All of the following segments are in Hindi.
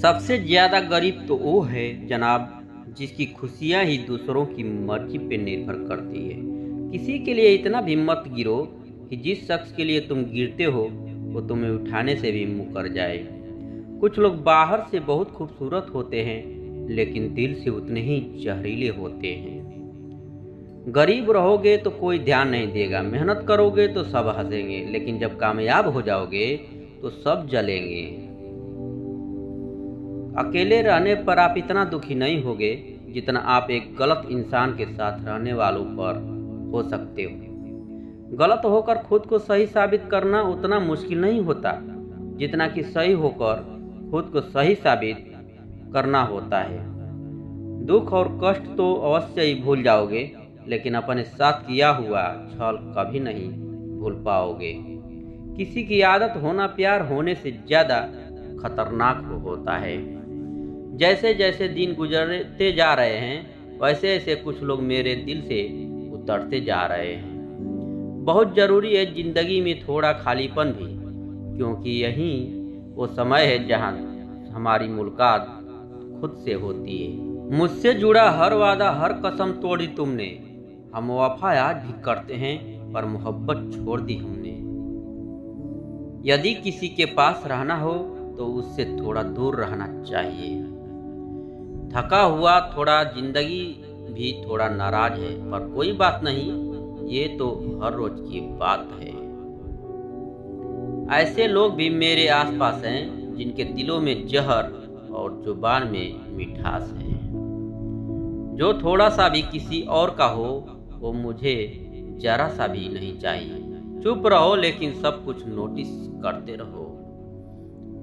सबसे ज़्यादा गरीब तो वो है जनाब, जिसकी खुशियाँ ही दूसरों की मर्जी पे निर्भर करती है। किसी के लिए इतना भी मत गिरो कि जिस शख्स के लिए तुम गिरते हो वो तुम्हें उठाने से भी मुकर जाए। कुछ लोग बाहर से बहुत खूबसूरत होते हैं लेकिन दिल से उतने ही जहरीले होते हैं। गरीब रहोगे तो कोई ध्यान नहीं देगा, मेहनत करोगे तो सब हंसेंगे, लेकिन जब कामयाब हो जाओगे तो सब जलेंगे। अकेले रहने पर आप इतना दुखी नहीं होगे जितना आप एक गलत इंसान के साथ रहने वालों पर हो सकते हो। गलत होकर खुद को सही साबित करना उतना मुश्किल नहीं होता जितना कि सही होकर खुद को सही साबित करना होता है। दुख और कष्ट तो अवश्य ही भूल जाओगे, लेकिन अपने साथ किया हुआ छल कभी नहीं भूल पाओगे। किसी की आदत होना प्यार होने से ज़्यादा खतरनाक होता है। जैसे जैसे दिन गुजरते जा रहे हैं वैसे ऐसे कुछ लोग मेरे दिल से उतरते जा रहे हैं। बहुत ज़रूरी है ज़िंदगी में थोड़ा खालीपन भी, क्योंकि यही वो समय है जहाँ हमारी मुलाकात खुद से होती है। मुझसे जुड़ा हर वादा हर कसम तोड़ी तुमने, हम वफा आज भी करते हैं पर मोहब्बत छोड़ दी हमने। यदि किसी के पास रहना हो तो उससे थोड़ा दूर रहना चाहिए। थका हुआ थोड़ा, जिंदगी भी थोड़ा नाराज है, पर कोई बात नहीं, ये तो हर रोज की बात है। ऐसे लोग भी मेरे आसपास हैं जिनके दिलों में जहर और जुबान में मिठास है। जो थोड़ा सा भी किसी और का हो वो मुझे जरा सा भी नहीं चाहिए। चुप रहो लेकिन सब कुछ नोटिस करते रहो।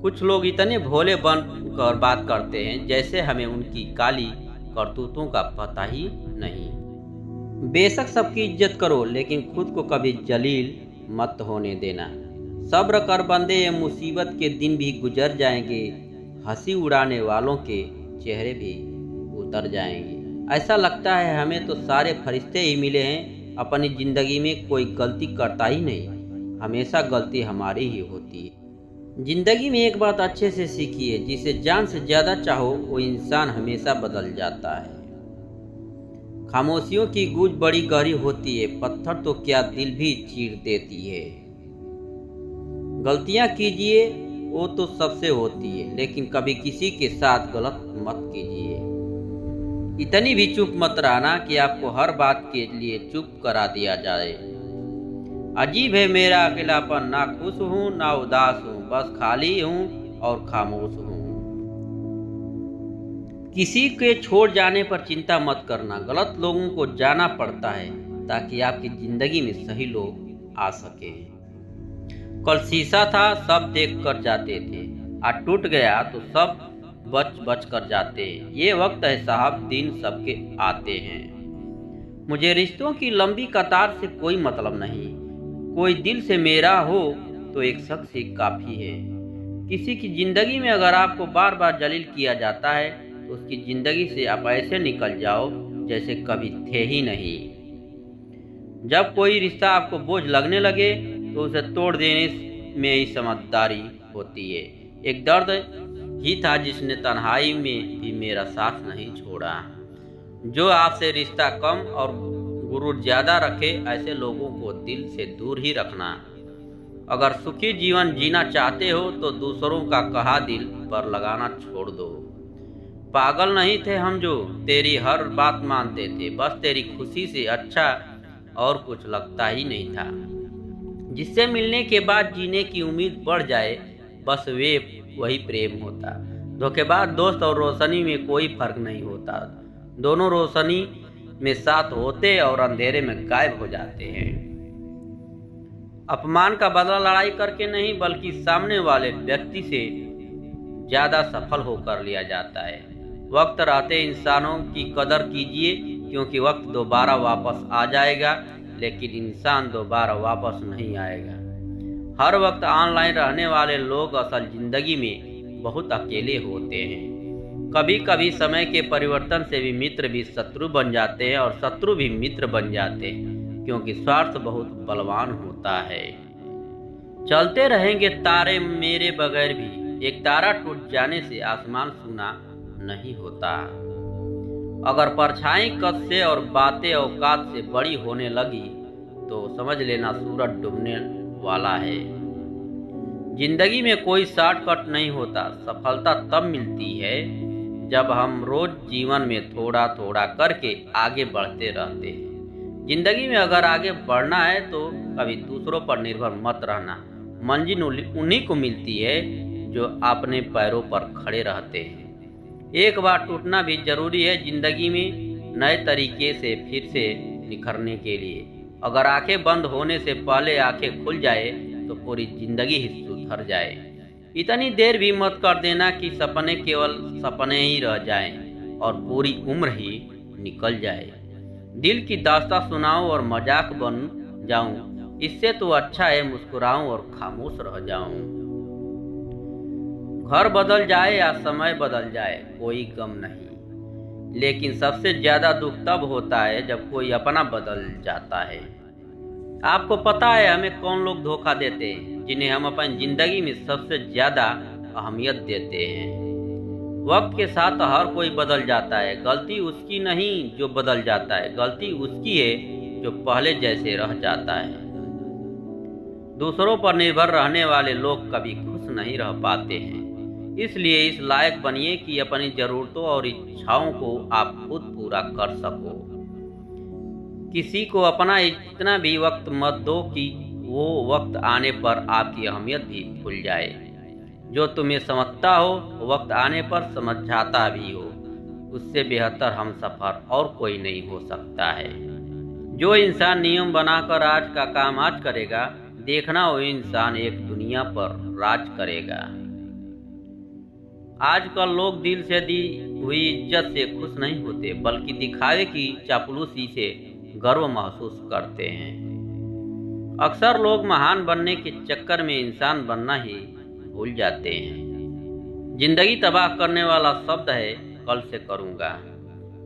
कुछ लोग इतने भोले बन कर बात करते हैं जैसे हमें उनकी काली करतूतों का पता ही नहीं। बेशक सबकी इज्जत करो लेकिन खुद को कभी जलील मत होने देना। सब्र कर बंदे, ये मुसीबत के दिन भी गुजर जाएंगे, हंसी उड़ाने वालों के चेहरे भी उतर जाएंगे। ऐसा लगता है हमें तो सारे फरिश्ते ही मिले हैं, अपनी ज़िंदगी में कोई गलती करता ही नहीं, हमेशा गलती हमारी ही होती है। जिंदगी में एक बात अच्छे से सीखिए, जिसे जान से ज़्यादा चाहो वो इंसान हमेशा बदल जाता है। खामोशियों की गूंज बड़ी गहरी होती है, पत्थर तो क्या दिल भी चीर देती है। गलतियां कीजिए वो तो सबसे होती है, लेकिन कभी किसी के साथ गलत मत कीजिए। इतनी भी चुप मत रहना कि आपको हर बात के लिए चुप करा दिया जाए। अजीब है मेरा अकेलापन, ना खुश हूँ ना उदास हूँ, बस खाली हूँ और खामोश हूँ। किसी के छोड़ जाने पर चिंता मत करना, गलत लोगों को जाना पड़ता है ताकि आपकी जिंदगी में सही लोग आ सके। कल शीशा था, सब देख कर जाते थे, आज टूट गया तो सब बच बच कर जाते हैं। ये वक्त है साहब, दिन सबके आते हैं। मुझे रिश्तों की लंबी कतार से कोई मतलब नहीं, कोई दिल से मेरा हो तो एक शख्स ही काफ़ी है। किसी की ज़िंदगी में अगर आपको बार बार जलील किया जाता है तो उसकी ज़िंदगी से आप ऐसे निकल जाओ जैसे कभी थे ही नहीं। जब कोई रिश्ता आपको बोझ लगने लगे तो उसे तोड़ देने में ही समझदारी होती है। एक दर्द ही था जिसने तन्हाई में भी मेरा साथ नहीं छोड़ा। जो आपसे रिश्ता कम और गुरूर ज़्यादा रखे, ऐसे लोगों को दिल से दूर ही रखना। अगर सुखी जीवन जीना चाहते हो तो दूसरों का कहा दिल पर लगाना छोड़ दो। पागल नहीं थे हम जो तेरी हर बात मानते थे, बस तेरी खुशी से अच्छा और कुछ लगता ही नहीं था। जिससे मिलने के बाद जीने की उम्मीद बढ़ जाए, बस वही प्रेम होता। धोखेबाज दोस्त और रोशनी में कोई फर्क नहीं होता, दोनों रोशनी में साथ होते और अंधेरे में गायब हो जाते हैं। अपमान का बदला लड़ाई करके नहीं, बल्कि सामने वाले व्यक्ति से ज़्यादा सफल होकर लिया जाता है। वक्त रहते इंसानों की कदर कीजिए, क्योंकि वक्त दोबारा वापस आ जाएगा, लेकिन इंसान दोबारा वापस नहीं आएगा। हर वक्त ऑनलाइन रहने वाले लोग असल जिंदगी में बहुत अकेले होते हैं। कभी कभी समय के परिवर्तन से भी मित्र भी शत्रु बन जाते हैं और शत्रु भी मित्र बन जाते हैं, क्योंकि स्वार्थ बहुत बलवान होता है। चलते रहेंगे तारे मेरे बगैर भी, एक तारा टूट जाने से आसमान सूना नहीं होता। अगर परछाई कद से और बातें औकात से बड़ी होने लगी तो समझ लेना सूरज डूबने वाला है। जिंदगी में कोई शॉर्टकट नहीं होता। सफलता तब मिलती है जब हम रोज जीवन में थोड़ा थोड़ा करके आगे बढ़ते रहते हैं। जिंदगी में अगर आगे बढ़ना है तो कभी दूसरों पर निर्भर मत रहना। मंजिल उन्हीं को मिलती है जो अपने पैरों पर खड़े रहते हैं। एक बार टूटना भी जरूरी है जिंदगी में नए तरीके से फिर से निखरने के लिए। अगर आंखें बंद होने से पहले आंखें खुल जाए तो पूरी जिंदगी ही सुधर जाए। इतनी देर भी मत कर देना कि सपने केवल सपने ही रह जाएं और पूरी उम्र ही निकल जाए। दिल की दास्तां सुनाऊं और मजाक बन जाऊं, इससे तो अच्छा है मुस्कुराऊं और खामोश रह जाऊं। घर बदल जाए या समय बदल जाए कोई गम नहीं, लेकिन सबसे ज्यादा दुख तब होता है जब कोई अपना बदल जाता है। आपको पता है हमें कौन लोग धोखा देते हैं, जिन्हें हम अपनी जिंदगी में सबसे ज्यादा अहमियत देते हैं। वक्त के साथ हर कोई बदल जाता है। गलती उसकी नहीं जो बदल जाता है, गलती उसकी है जो पहले जैसे रह जाता है। दूसरों पर निर्भर रहने वाले लोग कभी खुश नहीं रह पाते हैं। इसलिए इस लायक बनिए कि अपनी जरूरतों और इच्छाओं को आप खुद पूरा कर सको। किसी को अपना इतना भी वक्त मत दो कि वो वक्त आने पर आपकी अहमियत भी भूल जाए। जो तुम्हें समझता हो वक्त आने पर समझाता भी हो, उससे बेहतर हम सफर और कोई नहीं हो सकता है। जो इंसान नियम बनाकर आज का काम आज करेगा, देखना वो इंसान एक दुनिया पर राज करेगा। आजकल लोग दिल से दी हुई इज्जत से खुश नहीं होते, बल्कि दिखावे की चापलूसी से गर्व महसूस करते हैं। अक्सर लोग महान बनने के चक्कर में इंसान बनना ही भूल जाते हैं। जिंदगी तबाह करने वाला शब्द है कल से करूंगा।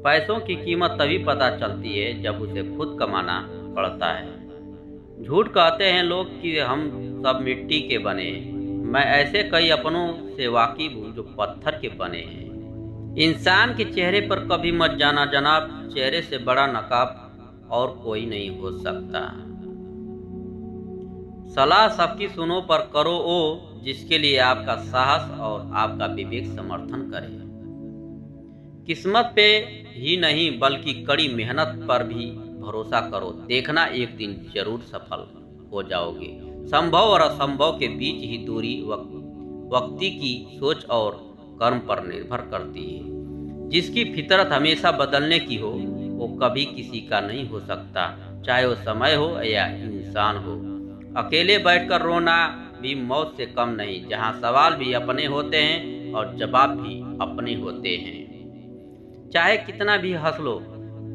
पैसों की कीमत तभी पता चलती है जब उसे खुद कमाना पड़ता है। झूठ कहते हैं लोग कि हम सब मिट्टी के बने हैं। मैं ऐसे कई अपनों से वाकिफ हूँ जो पत्थर के बने हैं। इंसान के चेहरे पर कभी मत जाना जनाब, चेहरे से बड़ा नकाब और कोई नहीं हो सकता। सलाह सबकी सुनो पर करो वो जिसके लिए आपका साहस और आपका विवेक समर्थन करे। किस्मत पे ही नहीं बल्कि कड़ी मेहनत पर भी भरोसा करो, देखना एक दिन जरूर सफल हो जाओगे। संभव और असंभव के बीच ही दूरी व्यक्ति की सोच और कर्म पर निर्भर करती है। जिसकी फितरत हमेशा बदलने की हो वो कभी किसी का नहीं हो सकता, चाहे वो समय हो या इंसान हो। अकेले बैठकर रोना भी मौत से कम नहीं, जहाँ सवाल भी अपने होते हैं और जवाब भी अपने होते हैं। चाहे कितना भी हंस लो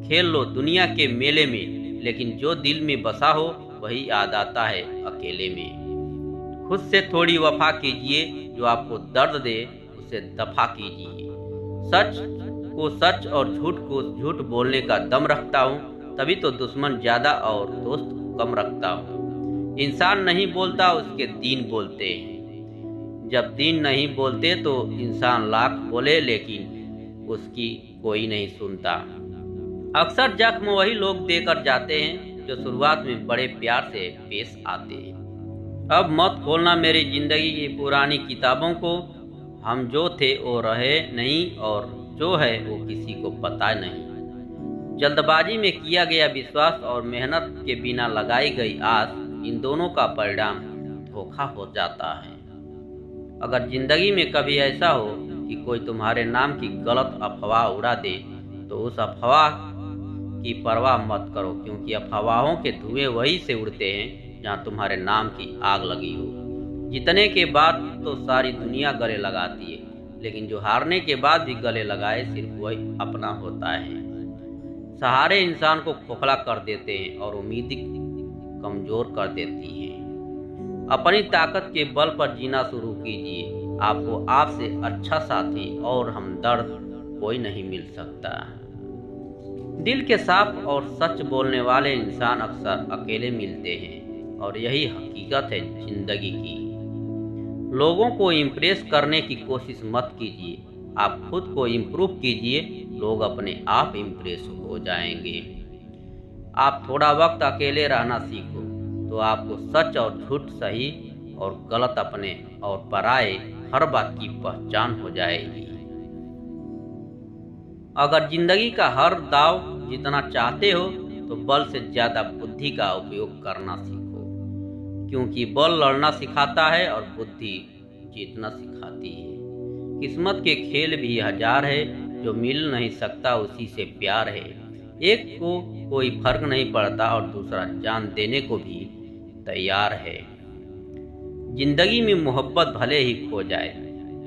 खेल लो दुनिया के मेले में, लेकिन जो दिल में बसा हो वही याद आता है अकेले में। खुद से थोड़ी वफा कीजिए, जो आपको दर्द दे उसे दफा कीजिए। सच को सच और झूठ को झूठ बोलने का दम रखता हूँ, तभी तो दुश्मन ज्यादा और दोस्त कम रखता हूँ। इंसान नहीं बोलता, उसके दीन बोलते हैं। जब दीन नहीं बोलते तो इंसान लाख बोले लेकिन उसकी कोई नहीं सुनता। अक्सर जख्म वही लोग देकर जाते हैं जो शुरुआत में बड़े प्यार से पेश आते हैं। अब मत खोलना मेरी जिंदगी की पुरानी किताबों को। हम जो थे वो रहे नहीं और जो है वो किसी को पता नहीं। जल्दबाजी में किया गया विश्वास और मेहनत के बिना लगाई गई आस, इन दोनों का परिणाम धोखा हो जाता है। अगर जिंदगी में कभी ऐसा हो कि कोई तुम्हारे नाम की गलत अफवाह उड़ा दे तो उस अफवाह की परवाह मत करो, क्योंकि अफवाहों के धुएं वही से उड़ते हैं जहां तुम्हारे नाम की आग लगी हो। जीतने के बाद तो सारी दुनिया गले लगाती है, लेकिन जो हारने के बाद भी गले लगाए सिर्फ वही अपना होता है। सहारे इंसान को खोखला कर देते हैं और उम्मीद कमजोर कर देती है। अपनी ताकत के बल पर जीना शुरू कीजिए। आपको आपसे अच्छा साथी और हमदर्द कोई नहीं मिल सकता। दिल के साफ और सच बोलने वाले इंसान अक्सर अकेले मिलते हैं और यही हकीकत है जिंदगी की। लोगों को इम्प्रेस करने की कोशिश मत कीजिए, आप खुद को इम्प्रूव कीजिए, लोग अपने आप इम्प्रेस हो जाएंगे। आप थोड़ा वक्त अकेले रहना सीखो तो आपको सच और झूठ, सही और गलत, अपने और पराये हर बात की पहचान हो जाएगी। अगर जिंदगी का हर दाव जीतना चाहते हो तो बल से ज्यादा बुद्धि का उपयोग करना सीखो, क्योंकि बल लड़ना सिखाता है और बुद्धि जीतना सिखाती है। किस्मत के खेल भी हजार है, जो मिल नहीं सकता उसी से प्यार है। एक को कोई फर्क नहीं पड़ता और दूसरा जान देने को भी तैयार है। जिंदगी में मोहब्बत भले ही खो जाए,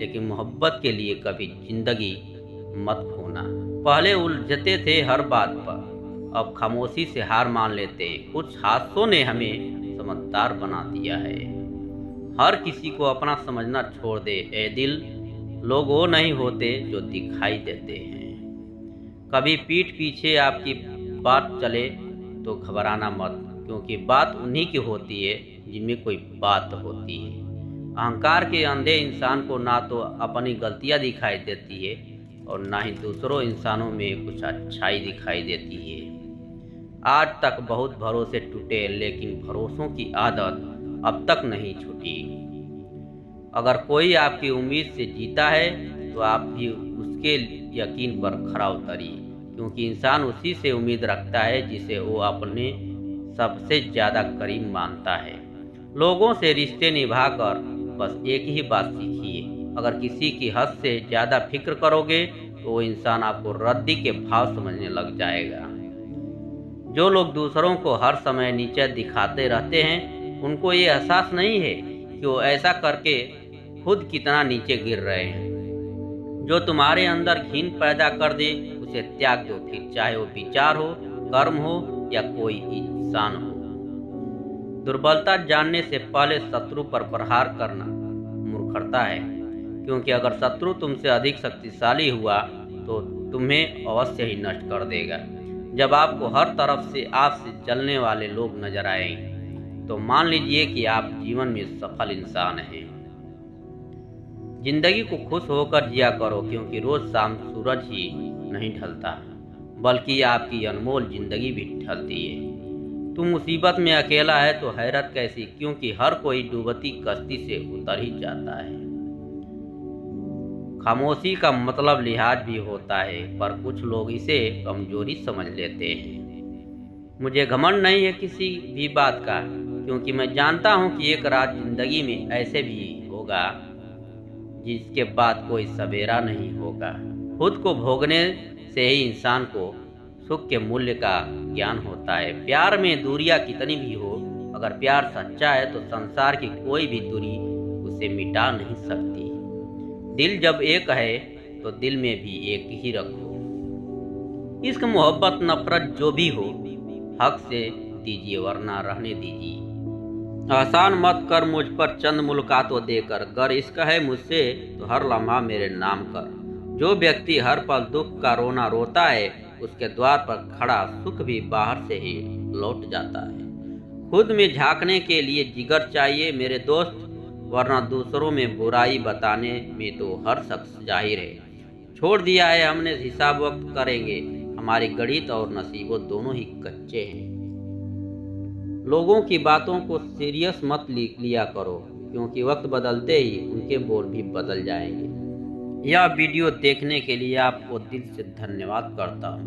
लेकिन मोहब्बत के लिए कभी जिंदगी मत खोना। पहले उलझते थे हर बात पर, अब खामोशी से हार मान लेते हैं। कुछ हादसों ने हमें समझदार बना दिया है। हर किसी को अपना समझना छोड़ दे ए दिल, लोग वो नहीं होते जो दिखाई देते हैं। कभी पीठ पीछे आपकी बात चले तो घबराना मत, क्योंकि बात उन्हीं की होती है जिनमें कोई बात होती है। अहंकार के अंधे इंसान को ना तो अपनी गलतियां दिखाई देती है और ना ही दूसरों इंसानों में कुछ अच्छाई दिखाई देती है। आज तक बहुत भरोसे टूटे, लेकिन भरोसों की आदत अब तक नहीं छूटी। अगर कोई आपकी उम्मीद से जीता है तो आप भी उसके यकीन पर खरा उतरिए, क्योंकि इंसान उसी से उम्मीद रखता है जिसे वो अपने सबसे ज्यादा करीब मानता है। लोगों से रिश्ते निभाकर बस एक ही बात सीखिए, अगर किसी की हद से ज्यादा फिक्र करोगे तो वो इंसान आपको रद्दी के भाव समझने लग जाएगा। जो लोग दूसरों को हर समय नीचे दिखाते रहते हैं, उनको ये एहसास नहीं है कि वो ऐसा करके खुद कितना नीचे गिर रहे हैं। जो तुम्हारे अंदर घिन पैदा कर दे उसे त्याग दो, फिर चाहे वो विचार हो, कर्म हो या कोई इंसान हो। दुर्बलता जानने से पहले शत्रु पर प्रहार करना मूर्खता है, क्योंकि अगर शत्रु तुमसे अधिक शक्तिशाली हुआ तो तुम्हें अवश्य ही नष्ट कर देगा। जब आपको हर तरफ से आग से जलने वाले लोग नजर आएंगे तो मान लीजिए कि आप जीवन में सफल इंसान हैं। जिंदगी को खुश होकर जिया करो, क्योंकि रोज शाम सूरज ही नहीं ढलता, बल्कि आपकी अनमोल जिंदगी भी ढलती है। तुम मुसीबत में अकेला है तो हैरत कैसी, क्योंकि हर कोई डूबती कश्ती से उतर ही जाता है। खामोशी का मतलब लिहाज भी होता है, पर कुछ लोग इसे कमजोरी समझ लेते हैं। मुझे घमंड नहीं है किसी भी बात का, क्योंकि मैं जानता हूँ कि एक रात जिंदगी में ऐसे भी होगा जिसके बाद कोई सवेरा नहीं होगा। खुद को भोगने से ही इंसान को सुख के मूल्य का ज्ञान होता है। प्यार में दूरियां कितनी भी हो, अगर प्यार सच्चा है तो संसार की कोई भी दूरी उसे मिटा नहीं सकती। दिल जब एक है तो दिल में भी एक ही रखो। इश्क, मोहब्बत, नफरत जो भी हो, हक से दीजिए वरना रहने दीजिए। एहसान मत कर मुझ पर चंद मुलाकातों देकर, गर इश्क है मुझसे तो हर लम्हा मेरे नाम कर। जो व्यक्ति हर पल दुख का रोना रोता है, उसके द्वार पर खड़ा सुख भी बाहर से ही लौट जाता है। खुद में झांकने के लिए जिगर चाहिए मेरे दोस्त, वरना दूसरों में बुराई बताने में तो हर शख्स जाहिर है। छोड़ दिया है हमने हिसाब वक्त करेंगे, हमारी गणित और नसीबों दोनों ही कच्चे हैं। लोगों की बातों को सीरियस मत लिया करो, क्योंकि वक्त बदलते ही उनके बोल भी बदल जाएंगे। यह वीडियो देखने के लिए आपको दिल से धन्यवाद करता हूँ।